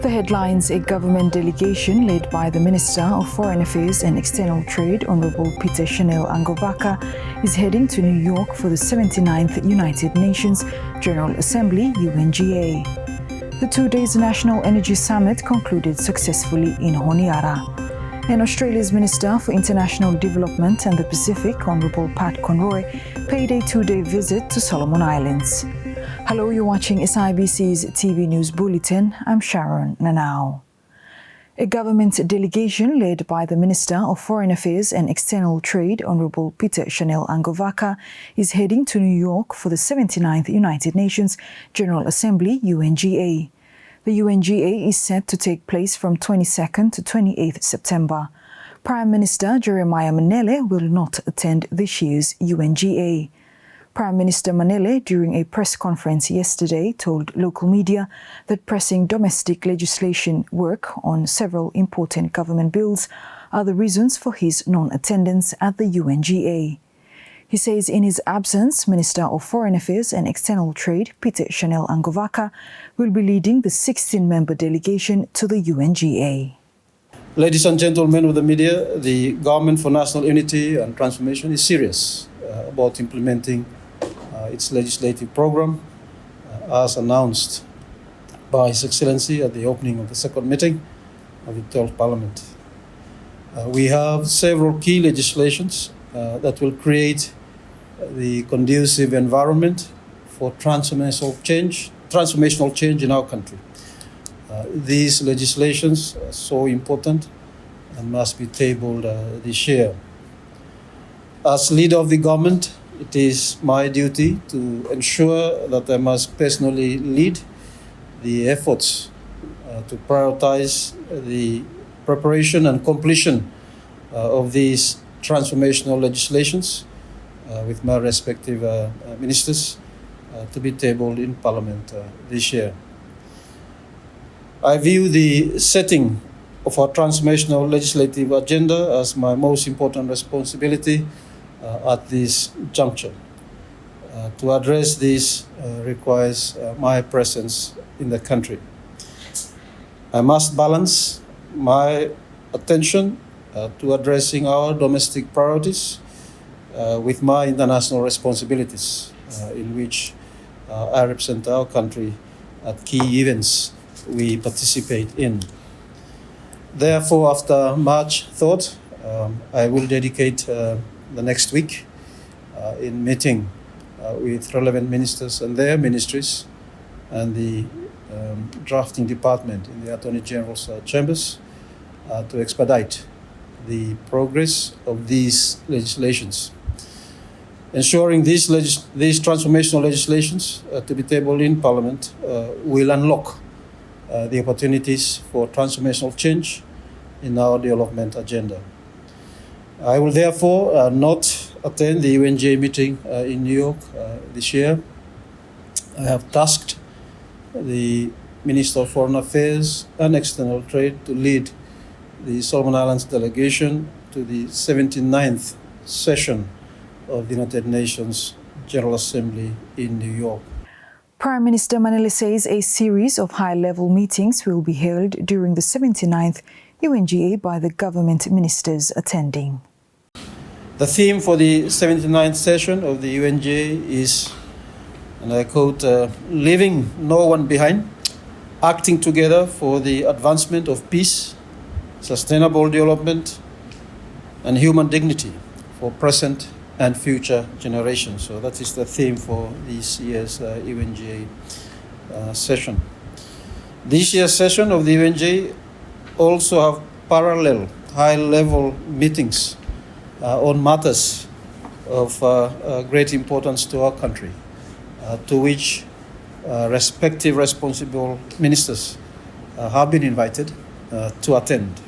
The headlines: a government delegation led by the Minister of Foreign Affairs and External Trade, Honorable Peter Chanel Angovaka, is heading to New York for the 79th United Nations General Assembly (UNGA). The 2 days National Energy Summit concluded successfully in Honiara. And Australia's Minister for International Development and the Pacific, Honorable Pat Conroy, paid a 2-day visit to Solomon Islands. Hello, you're watching SIBC's TV News Bulletin. I'm Sharon Nanau. A government delegation led by the Minister of Foreign Affairs and External Trade, Honorable Peter Chanel Angovaka, is heading to New York for the 79th United Nations General Assembly (UNGA). The UNGA is set to take place from 22nd to 28th September. Prime Minister Jeremiah Manele will not attend this year's UNGA. Prime Minister Manele, during a press conference yesterday, told local media that pressing domestic legislation work on several important government bills are the reasons for his non-attendance at the UNGA. He says in his absence, Minister of Foreign Affairs and External Trade, Peter Chanel Angovaka, will be leading the 16-member delegation to the UNGA. Ladies and gentlemen of the media, the Government for National Unity and Transformation is serious about implementing its legislative program as announced by His Excellency at the opening of the second meeting of the 12th Parliament. We have several key legislations that will create the conducive environment for transformational change in our country. These legislations are so important and must be tabled this year. As leader of the government, it is my duty to ensure that I must personally lead the efforts to prioritize the preparation and completion of these transformational legislations with my respective ministers to be tabled in Parliament this year. I view the setting of our transformational legislative agenda as my most important responsibility at this juncture. To address this requires my presence in the country. I must balance my attention to addressing our domestic priorities with my international responsibilities, in which I represent our country at key events we participate in. Therefore, after much thought, I will dedicate the next week in meeting with relevant ministers and their ministries and the drafting department in the Attorney General's chambers to expedite the progress of these legislations. Ensuring these transformational legislations to be tabled in Parliament will unlock the opportunities for transformational change in our development agenda. I will therefore not attend the UNGA meeting in New York this year. I have tasked the Minister of Foreign Affairs and External Trade to lead the Solomon Islands delegation to the 79th session of the United Nations General Assembly in New York. Prime Minister Manele says a series of high-level meetings will be held during the 79th UNGA by the government ministers attending. The theme for the 79th session of the UNGA is, and I quote, leaving no one behind, acting together for the advancement of peace, sustainable development, and human dignity for present and future generations. So that is the theme for this year's UNGA session. This year's session of the UNGA also have parallel high-level meetings on matters of great importance to our country, to which respective responsible ministers have been invited to attend.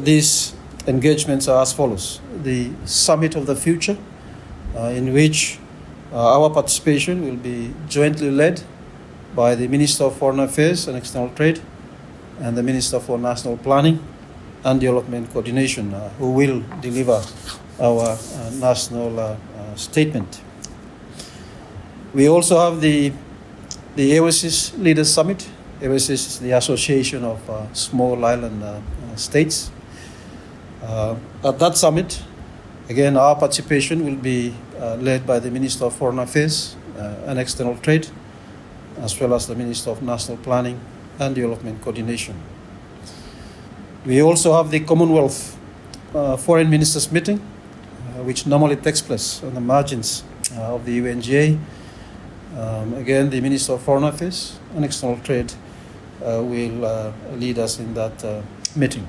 These engagements are as follows: the Summit of the Future, in which our participation will be jointly led by the Minister of Foreign Affairs and External Trade and the Minister for National Planning and Development Coordination, who will deliver our national statement. We also have the AOSIS Leaders Summit, SIBC is the Association of Small Island States. At that summit, again, our participation will be led by the Minister of Foreign Affairs and External Trade, as well as the Minister of National Planning and Development Coordination. We also have the Commonwealth Foreign Ministers meeting, which normally takes place on the margins of the UNGA. Again, the Minister of Foreign Affairs and External Trade will lead us in that meeting.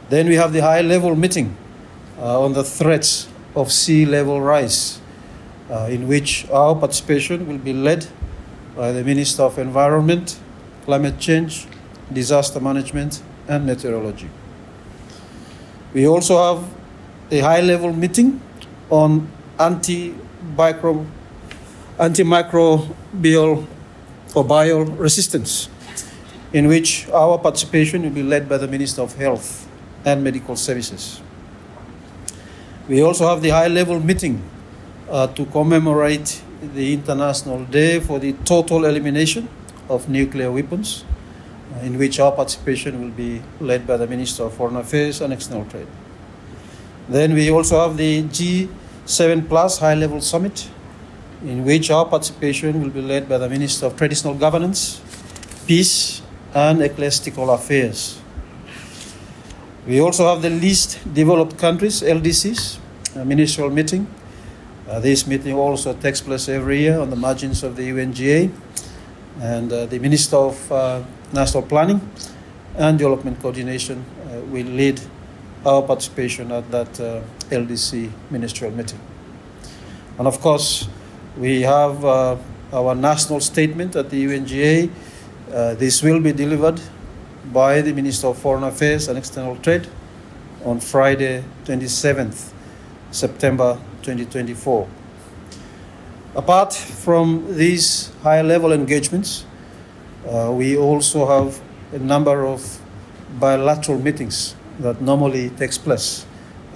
Then we have the high-level meeting on the threats of sea level rise, in which our participation will be led by the Minister of Environment, Climate Change, Disaster Management, and Meteorology. We also have a high-level meeting on antimicrobial or bial resistance, in which our participation will be led by the Minister of Health and Medical Services. We also have the high-level meeting to commemorate the International Day for the Total Elimination of Nuclear Weapons, in which our participation will be led by the Minister of Foreign Affairs and External Trade. Then we also have the G7 Plus High-Level Summit, in which our participation will be led by the Minister of Traditional Governance, Peace, and Ecclesiastical Affairs. We also have the Least Developed Countries, LDCs, ministerial meeting. This meeting also takes place every year on the margins of the UNGA, and the Minister of National Planning and Development Coordination will lead our participation at that LDC ministerial meeting. And of course, we have our national statement at the UNGA. This will be delivered by the Minister of Foreign Affairs and External Trade on Friday, 27th September 2024. Apart from these high-level engagements, we also have a number of bilateral meetings that normally takes place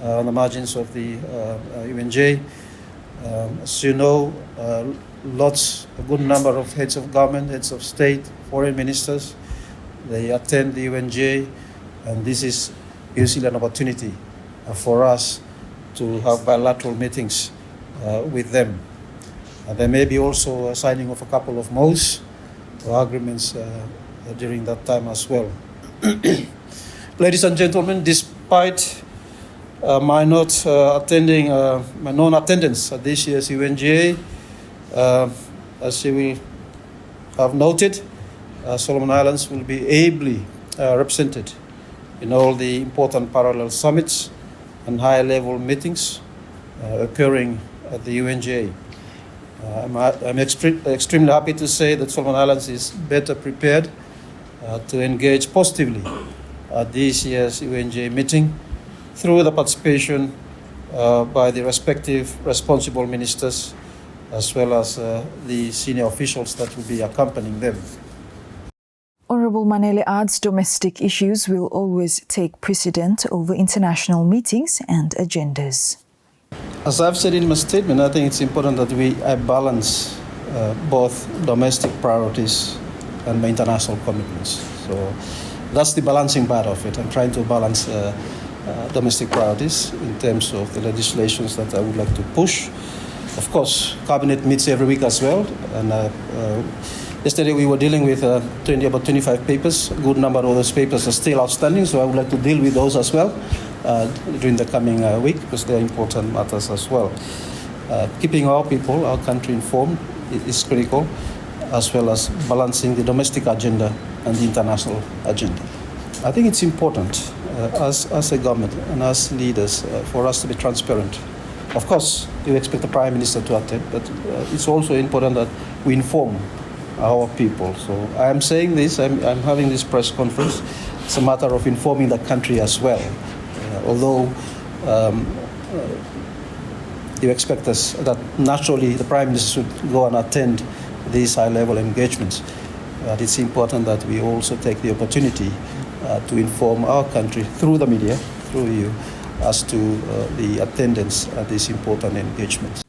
on the margins of the UNGA. As you know, a good number of heads of government, heads of state, foreign ministers, they attend the UNGA, and this is usually an opportunity for us to have bilateral meetings with them. There may be also a signing of a couple of MOUs or agreements during that time as well. Ladies and gentlemen, despite my non-attendance at this year's UNGA, as you will have noted, Solomon Islands will be ably represented in all the important parallel summits and high-level meetings occurring at the UNGA. I'm extremely happy to say that Solomon Islands is better prepared to engage positively at this year's UNGA meeting through the participation by the respective responsible ministers as well as the senior officials that will be accompanying them. Honorable Manele adds domestic issues will always take precedent over international meetings and agendas. As I've said in my statement, I think it's important that I balance both domestic priorities and my international commitments. So that's the balancing part of it. I'm trying to balance domestic priorities in terms of the legislations that I would like to push. Of course, Cabinet meets every week as well, and yesterday we were dealing with about 25 papers. A good number of those papers are still outstanding, so I would like to deal with those as well during the coming week, because they are important matters as well. Keeping our people, our country informed is critical, as well as balancing the domestic agenda and the international agenda. I think it's important as a government and as leaders for us to be transparent. Of course, you expect the Prime Minister to attend, but it's also important that we inform our people. So I am saying this, I'm having this press conference. It's a matter of informing the country as well. Although you expect us that naturally the Prime Minister should go and attend these high-level engagements, but it's important that we also take the opportunity to inform our country through the media, through you, as to the attendance at these important engagements.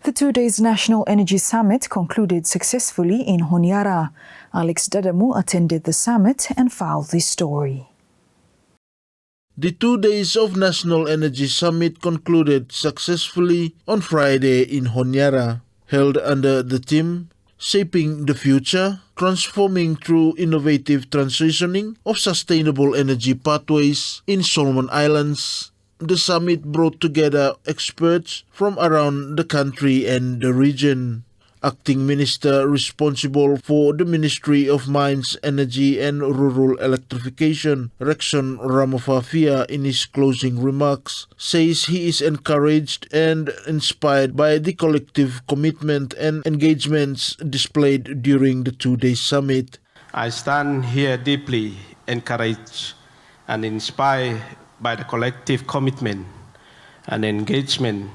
The 2 days National Energy Summit concluded successfully in Honiara. Alex Dadamu attended the summit and filed this story. The 2 days of National Energy Summit concluded successfully on Friday in Honiara, held under the theme Shaping the Future, Transforming Through Innovative Transitioning of Sustainable Energy Pathways in Solomon Islands. The summit brought together experts from around the country and the region. Acting Minister responsible for the Ministry of Mines, Energy and Rural Electrification, Rexon Ramafafia, in his closing remarks, says he is encouraged and inspired by the collective commitment and engagements displayed during the 2-day summit. I stand here deeply encouraged and inspired by the collective commitment and engagement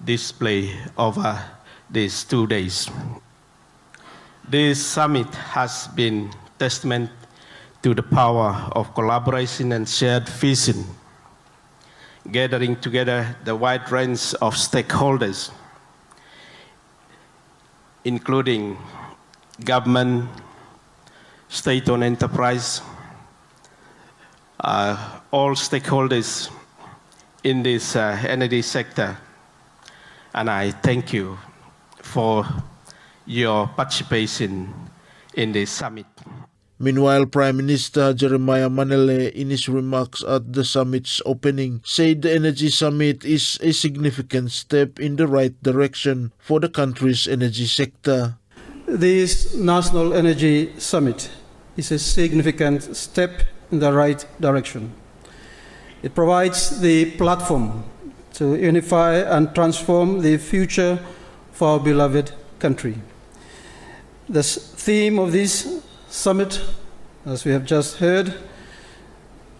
displayed over these 2 days. This summit has been testament to the power of collaboration and shared vision, gathering together the wide range of stakeholders, including government, state-owned enterprise, all stakeholders in this energy sector. And I thank you for your participation in this summit. Meanwhile, Prime Minister Jeremiah Manele, in his remarks at the summit's opening, said the Energy Summit is a significant step in the right direction for the country's energy sector. This National Energy Summit is a significant step in the right direction. It provides the platform to unify and transform the future for our beloved country. The theme of this summit, as we have just heard,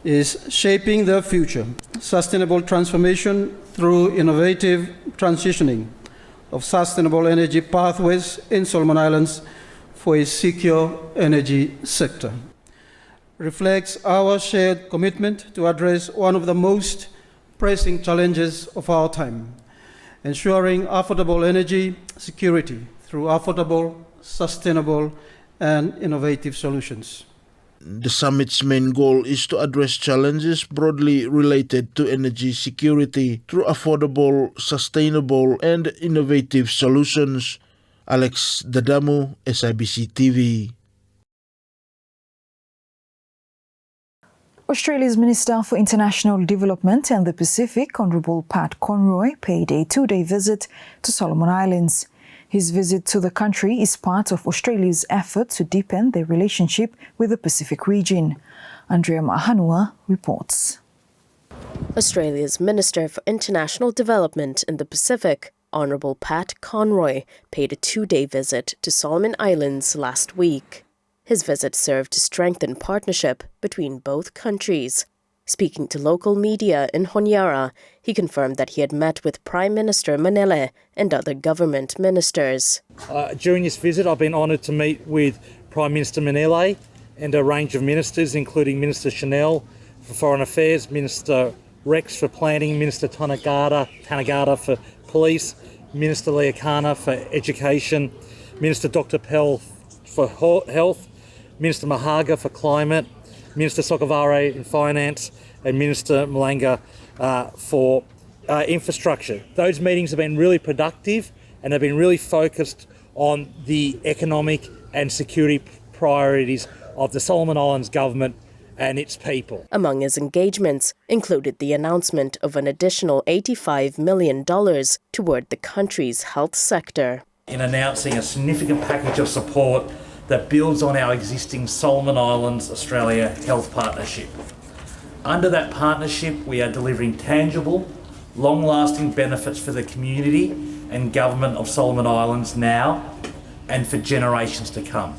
is Shaping the Future, Sustainable Transformation through Innovative Transitioning of Sustainable Energy Pathways in Solomon Islands for a Secure Energy Sector. Reflects our shared commitment to address one of the most pressing challenges of our time, ensuring affordable energy security through affordable, sustainable, and innovative solutions. The summit's main goal is to address challenges broadly related to energy security through affordable, sustainable, and innovative solutions. Alex Dadamu, SIBC TV. Australia's Minister for International Development and the Pacific, Honourable Pat Conroy, paid a 2-day visit to Solomon Islands. His visit to the country is part of Australia's effort to deepen their relationship with the Pacific region. Andrea Mahanua reports. Australia's Minister for International Development in the Pacific, Honourable Pat Conroy, paid a 2-day visit to Solomon Islands last week. His visit served to strengthen partnership between both countries. Speaking to local media in Honiara, he confirmed that he had met with Prime Minister Manele and other government ministers. During this visit, I've been honoured to meet with Prime Minister Manele and a range of ministers, including Minister Chanel for Foreign Affairs, Minister Rex for Planning, Minister Tanagata for Police, Minister Leakana for Education, Minister Dr. Pell for Health, Minister Mahaga for Climate, Minister Sokavare in Finance, and Minister Malanga for Infrastructure. Those meetings have been really productive and have been really focused on the economic and security priorities of the Solomon Islands government and its people. Among his engagements included the announcement of an additional $85 million toward the country's health sector. In announcing a significant package of support that builds on our existing Solomon Islands Australia Health Partnership. Under that partnership, we are delivering tangible, long-lasting benefits for the community and government of Solomon Islands now and for generations to come.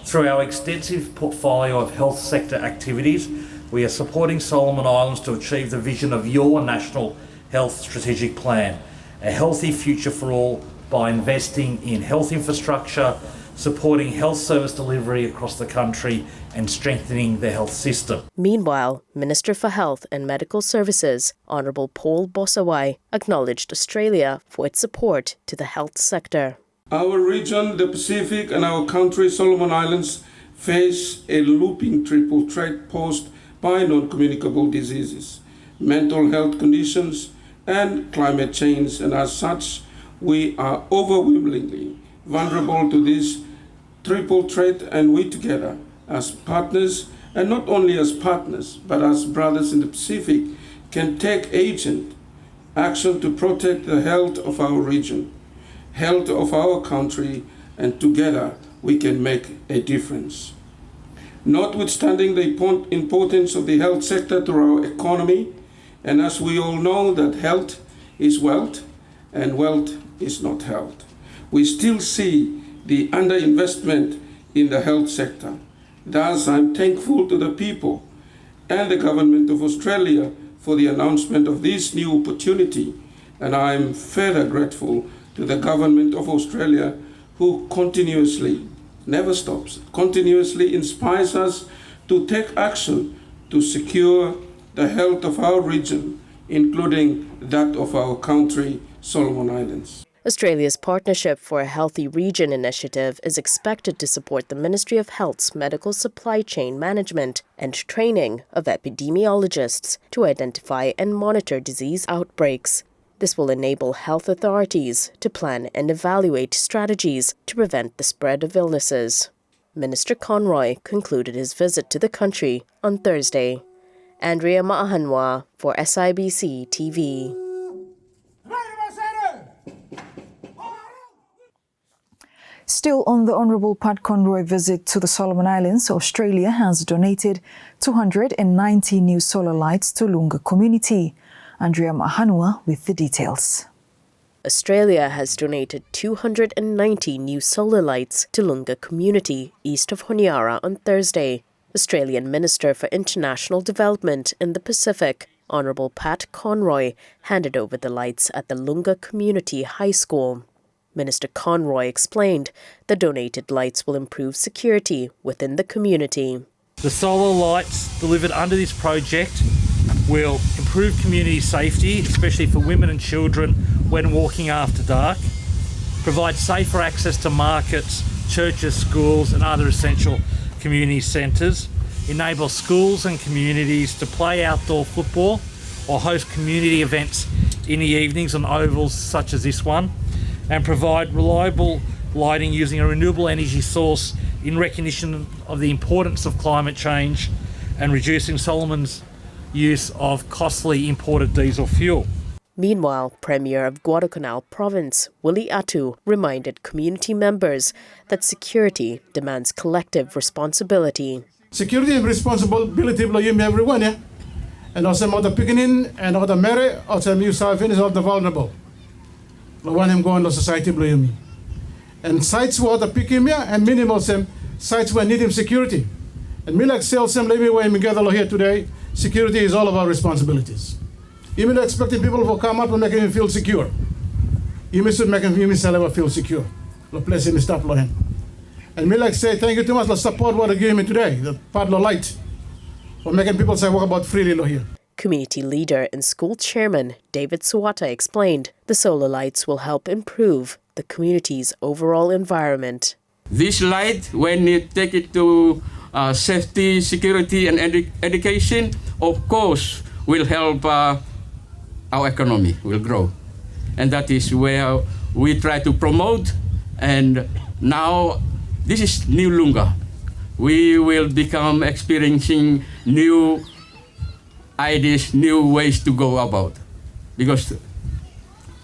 Through our extensive portfolio of health sector activities, we are supporting Solomon Islands to achieve the vision of your National Health Strategic Plan, a healthy future for all, by investing in health infrastructure, supporting health service delivery across the country and strengthening the health system. Meanwhile, Minister for Health and Medical Services, Honourable Paul Bosawai, acknowledged Australia for its support to the health sector. Our region, the Pacific, and our country, Solomon Islands, face a looping triple threat posed by non-communicable diseases, mental health conditions, and climate change, and as such, we are overwhelmingly vulnerable to this triple threat, and we together, as partners, and not only as partners, but as brothers in the Pacific, can take urgent action to protect the health of our region, health of our country, and together we can make a difference. Notwithstanding the importance of the health sector to our economy, and as we all know that health is wealth and wealth is not health, we still see the underinvestment in the health sector. Thus, I'm thankful to the people and the Government of Australia for the announcement of this new opportunity, and I'm further grateful to the Government of Australia who continuously, never stops, continuously inspires us to take action to secure the health of our region, including that of our country, Solomon Islands. Australia's Partnership for a Healthy Region initiative is expected to support the Ministry of Health's medical supply chain management and training of epidemiologists to identify and monitor disease outbreaks. This will enable health authorities to plan and evaluate strategies to prevent the spread of illnesses. Minister Conroy concluded his visit to the country on Thursday. Andrea Maahanwa for SIBC TV. Still on the Honourable Pat Conroy visit to the Solomon Islands, Australia has donated 290 new solar lights to Lunga community. Andrea Mahanua with the details. Australia has donated 290 new solar lights to Lunga community east of Honiara on Thursday. Australian Minister for International Development in the Pacific, Honourable Pat Conroy, handed over the lights at the Lunga Community High School. Minister Conroy explained the donated lights will improve security within the community. The solar lights delivered under this project will improve community safety, especially for women and children when walking after dark, provide safer access to markets, churches, schools and other essential community centres, enable schools and communities to play outdoor football or host community events in the evenings on ovals such as this one, and provide reliable lighting using a renewable energy source in recognition of the importance of climate change and reducing Solomon's use of costly imported diesel fuel. Meanwhile, Premier of Guadalcanal Province, Willie Atu, reminded community members that security demands collective responsibility. Security and responsibility below you everyone, yeah? And also about the beginning and about the merit, also you saw finish of the vulnerable. The one him going to society below you. And sites where the picking and minimal some sites where need him security. And me like sell some let me way together here today. Security is all of our responsibilities. You mean expecting people to come up and make him feel secure. You should make him feel secure. The place him stop him. And me like say thank you too much for support what they give me today. The part of light. For making people say walk about freely here. Community leader and school chairman David Suwata explained the solar lights will help improve the community's overall environment. This light, when you take it to safety, security and education, of course, will help our economy, will grow. And that is where we try to promote. And now, this is New Lunga. We will become experiencing new ideas, new ways to go about. Because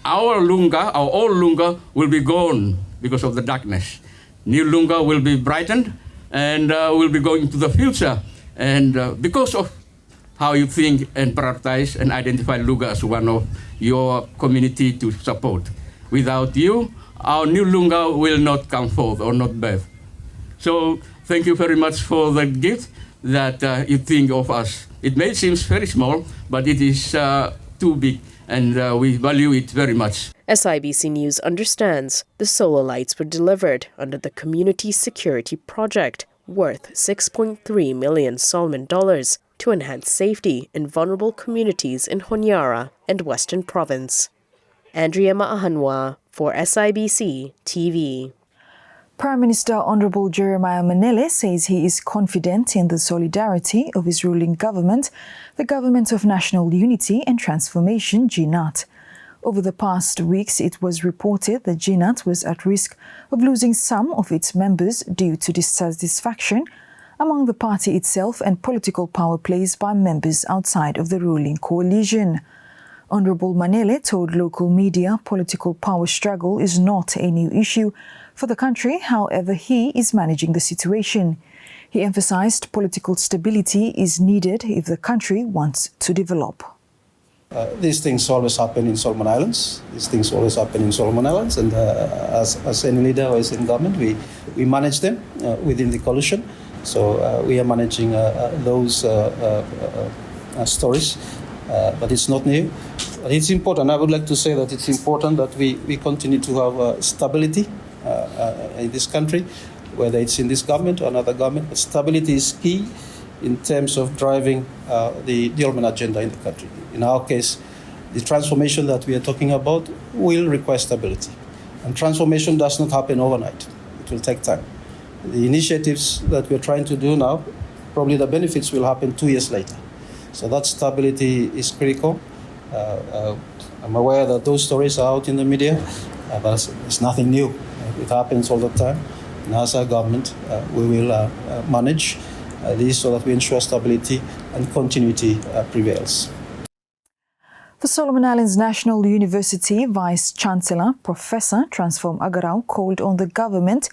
our old Lunga will be gone because of the darkness. New Lunga will be brightened and will be going to the future. And because of how you think and prioritize and identify Lunga as one of your community to support. Without you, our new Lunga will not come forth or not birth. So thank you very much for the gift that you think of us. It may seem very small, but it is too big and we value it very much. SIBC News understands the solar lights were delivered under the Community Security Project, worth $6.3 million Solomon dollars, to enhance safety in vulnerable communities in Honiara and Western Province. Andrea Maahanwa for SIBC TV. Prime Minister Honorable Jeremiah Manele says he is confident in the solidarity of his ruling government, the Government of National Unity and Transformation, GNUT. Over the past weeks, it was reported that GNUT was at risk of losing some of its members due to dissatisfaction among the party itself and political power plays by members outside of the ruling coalition. Honorable Manele told local media political power struggle is not a new issue for the country. However, he is managing the situation. He emphasized political stability is needed if the country wants to develop. These things always happen in Solomon Islands. And as any leader or as in government, we manage them within the coalition. So we are managing those stories. But it's not new. But it's important. I would like to say that it's important that we continue to have stability in this country, whether it's in this government or another government. But stability is key in terms of driving the development agenda in the country. In our case, the transformation that we are talking about will require stability. And transformation does not happen overnight. It will take time. The initiatives that we're trying to do now, probably the benefits will happen 2 years later. So that stability is critical. I'm aware that those stories are out in the media, but it's nothing new. It happens all the time. And as a government, we will manage this so that we ensure stability and continuity prevails. The Solomon Islands National University Vice-Chancellor, Professor Transform Agarau, called on the government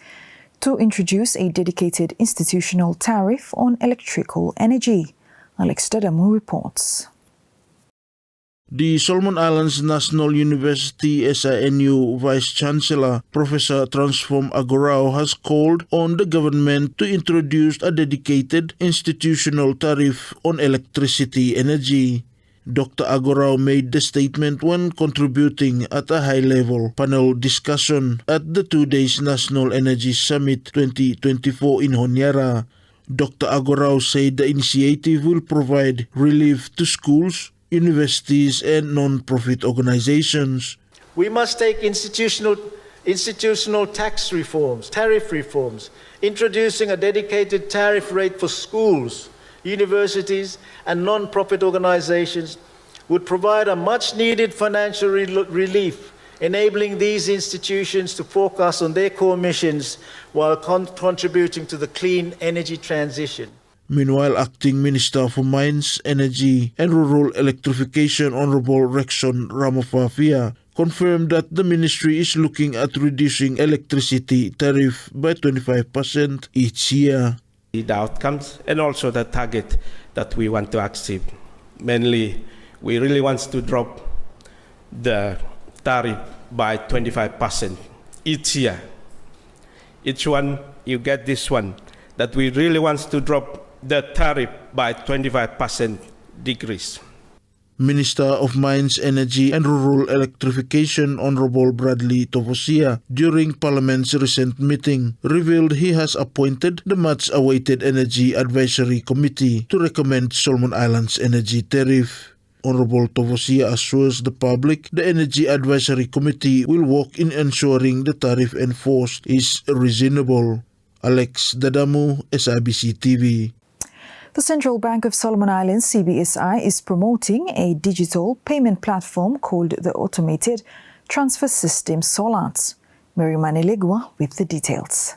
to introduce a dedicated institutional tariff on electrical energy. Alex Dadamu reports. The Solomon Islands National University SINU Vice-Chancellor Professor Transform Agarau has called on the government to introduce a dedicated institutional tariff on electricity energy. Dr. Agarau made the statement when contributing at a high-level panel discussion at the 2 days National Energy Summit 2024 in Honiara. Dr. Agarau said the initiative will provide relief to schools, universities and non-profit organizations. We must take institutional tax reforms, tariff reforms, introducing a dedicated tariff rate for schools, universities and non-profit organizations would provide a much-needed financial relief, enabling these institutions to focus on their core missions while contributing to the clean energy transition. Meanwhile, Acting Minister for Mines, Energy and Rural Electrification Honorable Rexon Ramafafia confirmed that the ministry is looking at reducing electricity tariff by 25% each year. The outcomes and also the target that we want to achieve. Mainly, we really want to drop the tariff by 25% each year. Each one, you get this one, that we really want to drop the tariff by 25% decrease. Minister of Mines, Energy and Rural Electrification Honorable Bradley Tofosia, during Parliament's recent meeting, revealed he has appointed the much-awaited Energy Advisory Committee to recommend Solomon Islands energy tariff. Honorable Tofosia assures the public the Energy Advisory Committee will work in ensuring the tariff enforced is reasonable. Alex Dadamu, SIBC TV. The Central Bank of Solomon Islands, CBSI, is promoting a digital payment platform called the Automated Transfer System SOLAT. Mary Manilegua with the details.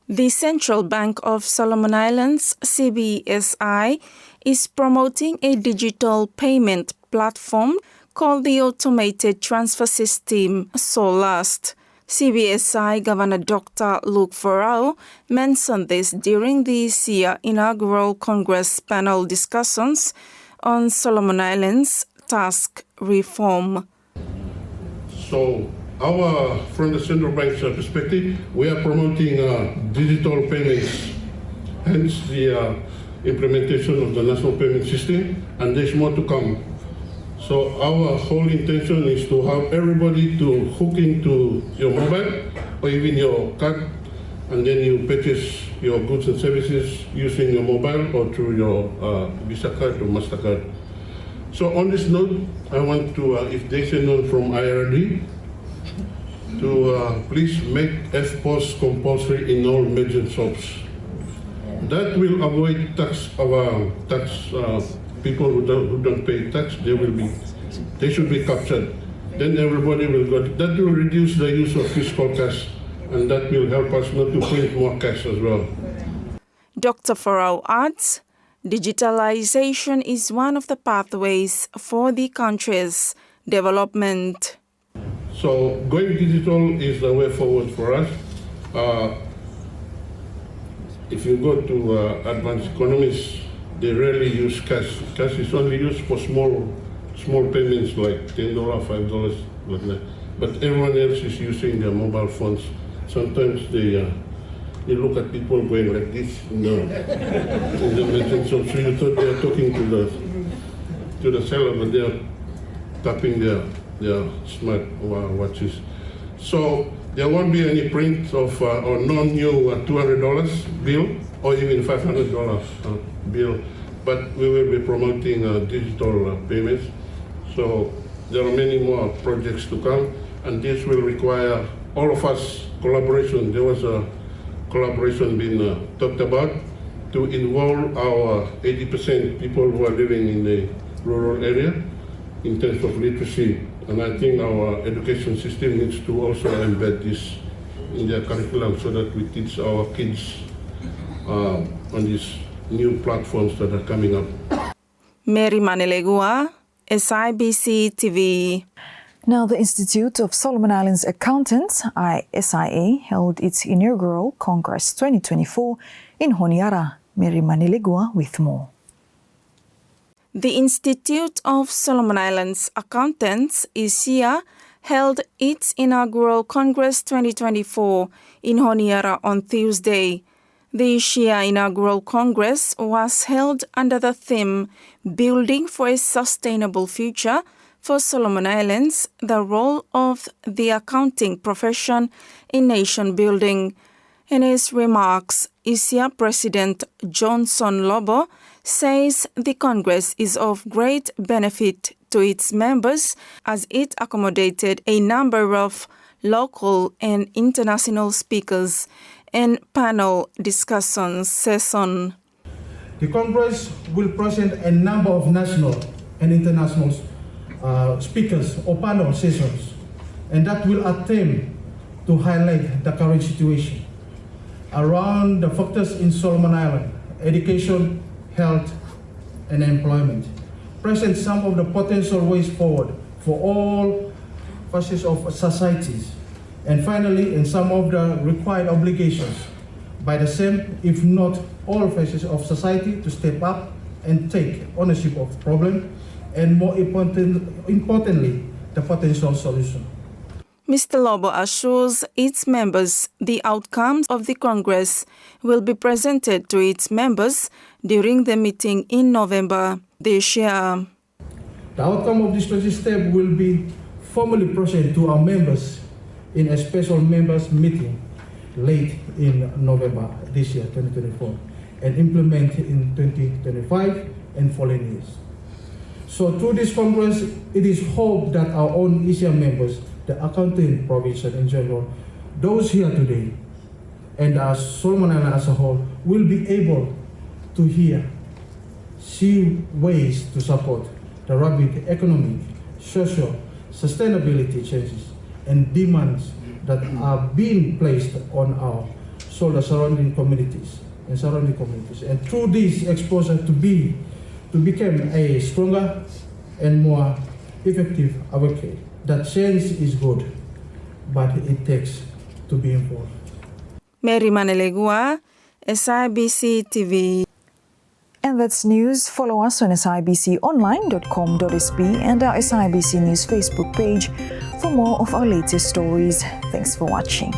The Central Bank of Solomon Islands, CBSI, is promoting a digital payment platform called the Automated Transfer System SOLAT. CBSI Governor Dr. Luke Farrell mentioned this during this year's inaugural Congress panel discussions on Solomon Islands tax reform. So, from the Central Bank's perspective, we are promoting digital payments, hence the implementation of the national payment system, and there's more to come. So our whole intention is to have everybody to hook into your mobile or even your card, and then you purchase your goods and services using your mobile or through your Visa card or MasterCard. So on this note, I want to, if there's anyone from IRD, to please make FPOS compulsory in all major shops. That will avoid people who don't pay tax. They should be captured. Then everybody will go. That will reduce the use of fiscal cash, and that will help us not to print more cash as well. Dr. Farao adds, digitalization is one of the pathways for the country's development. So going digital is the way forward for us. If you go to advanced economies, they rarely use cash. Cash is only used for small payments like $10, $5, like that. But everyone else is using their mobile phones. Sometimes they look at people going like this in the merchant shop. So you thought they are talking to the seller, but they are tapping their smart watches. So there won't be any print of or no new $200 bill or even $500 bill, but we will be promoting digital payments. So there are many more projects to come, and this will require all of us collaboration. There was a collaboration being talked about to involve our 80% people who are living in the rural area in terms of literacy. And I think our education system needs to also embed this in their curriculum so that we teach our kids on these new platforms that are coming up. Mary Manilegua, SIBC TV. Now, the Institute of Solomon Islands Accountants, ISIA, held its inaugural Congress 2024 in Honiara. Mary Manilegua with more. The Institute of Solomon Islands Accountants, ISIA, held its inaugural Congress 2024 in Honiara on Tuesday. The ISIA inaugural Congress was held under the theme Building for a Sustainable Future for Solomon Islands, the role of the accounting profession in nation building. In his remarks, ISIA President Johnson Lobo says the Congress is of great benefit to its members as it accommodated a number of local and international speakers and panel discussion session. The Congress will present a number of national and international speakers or panel sessions, and that will attempt to highlight the current situation around the factors in Solomon Island: education, health, and employment. Present some of the potential ways forward for all facets of societies, and finally, in some of the required obligations by the same, if not all facets of society, to step up and take ownership of the problem, and more importantly, the potential solution. Mr. Lobo assures its members the outcomes of the Congress will be presented to its members during the meeting in November this year. The outcome of this 20 step will be formally presented to our members in a special members meeting late in November this year, 2024, and implement in 2025 and following years. So through this Congress, it is hoped that our own ISIA members, the accounting provision in general, those here today, and as Solomon Island as a whole, will be able to see ways to support the rapid economic, social, sustainability changes and demands that are being placed on our surrounding communities. And through this exposure to become a stronger and more effective advocate. That change is good, but it takes to be involved. Mary Manilegua, SIBC TV. And that's news. Follow us on sibconline.com.sb and our SIBC News Facebook page for more of our latest stories. Thanks for watching.